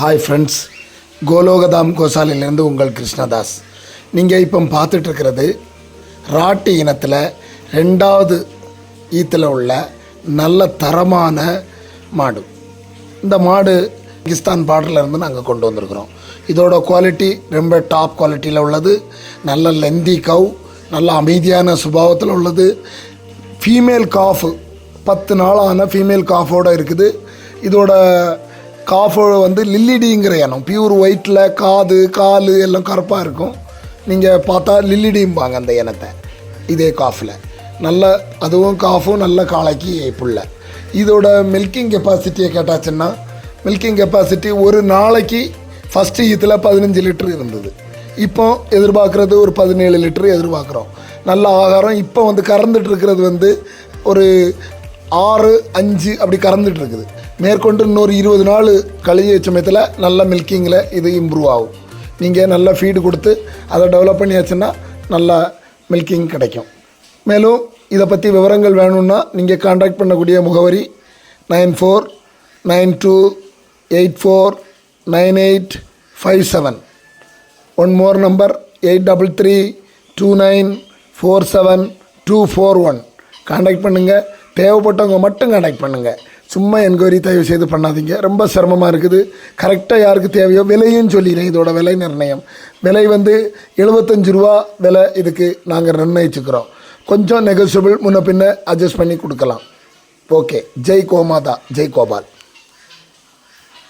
Hi friends, கோலோகதாம் கோசாலையிலேருந்து உங்கள் கிருஷ்ணதாஸ். நீங்கள் இப்போ பார்த்துட்ருக்கிறது ராட்டி இனத்தில் 2வது ஈத்தில் உள்ள நல்ல தரமான மாடு. இந்த மாடு பாகிஸ்தான் பார்டர்லேருந்து நாங்கள் கொண்டு வந்திருக்கிறோம். இதோட குவாலிட்டி ரொம்ப டாப் குவாலிட்டியில் உள்ளது. நல்ல லெந்தி கவ், நல்ல அமைதியான சுபாவத்தில் உள்ளது. ஃபீமேல் காஃபு 10 நாளான ஃபீமேல் காஃபோடு இருக்குது. இதோட காஃபோடு வந்து லில்லிடிங்கிற இனம், பியூர் ஒயிட்டில் காது கால் எல்லாம் கருப்பாக இருக்கும். நீங்கள் பார்த்தா லில்லிடிம்பாங்க அந்த இனத்தை. இதே காஃபில் நல்ல, அதுவும் காஃபும் நல்ல காளைக்கு புள்ள. இதோட மில்கிங் கெப்பாசிட்டியை கேட்டாச்சுன்னா, மில்கிங் கெப்பாசிட்டி ஒரு நாளைக்கு ஃபஸ்ட்டு ஈத்தில் 15 லிட்டர் இருந்தது. இப்போ எதிர்பார்க்குறது ஒரு 17 லிட்டர் எதிர்பார்க்குறோம். நல்ல ஆகாரம். இப்போ வந்து கறந்துட்டுருக்கிறது வந்து ஒரு 6-5 அப்படி கறந்துட்டுருக்குது. மேற்கொண்டு இன்னொரு 20 நாள் கழிய சமயத்தில் நல்ல மில்கிங்கில் இது இம்ப்ரூவ் ஆகும். நீங்கள் நல்ல ஃபீடு கொடுத்து அதை டெவலப் பண்ணியாச்சுன்னா நல்லா மில்கிங் கிடைக்கும். மேலும் இதை பற்றி விவரங்கள் வேணும்னா நீங்கள் கான்டாக்ட் பண்ணக்கூடிய முகவரி 9492849857. One more number 8332947241. கான்டாக்ட் பண்ணுங்கள். தேவைப்பட்டவங்க மட்டும் கான்டாக்ட் பண்ணுங்கள். சும்மா என்கொயரி தயவு செய்து பண்ணாதீங்க. ரொம்ப சிரமமாக இருக்குது. கரெக்டாக யாருக்கு தேவையோ விலையும் சொல்லிடுறேன். இதோட விலை நிர்ணயம், விலை வந்து 75 ரூபா விலை இதுக்கு நாங்கள் நிர்ணயிச்சுக்கிறோம். கொஞ்சம் நெகோசியபிள், முன்ன பின்ன அட்ஜஸ்ட் பண்ணி கொடுக்கலாம். ஓகே. ஜெய் கோமாதா, ஜெய் கோபால்.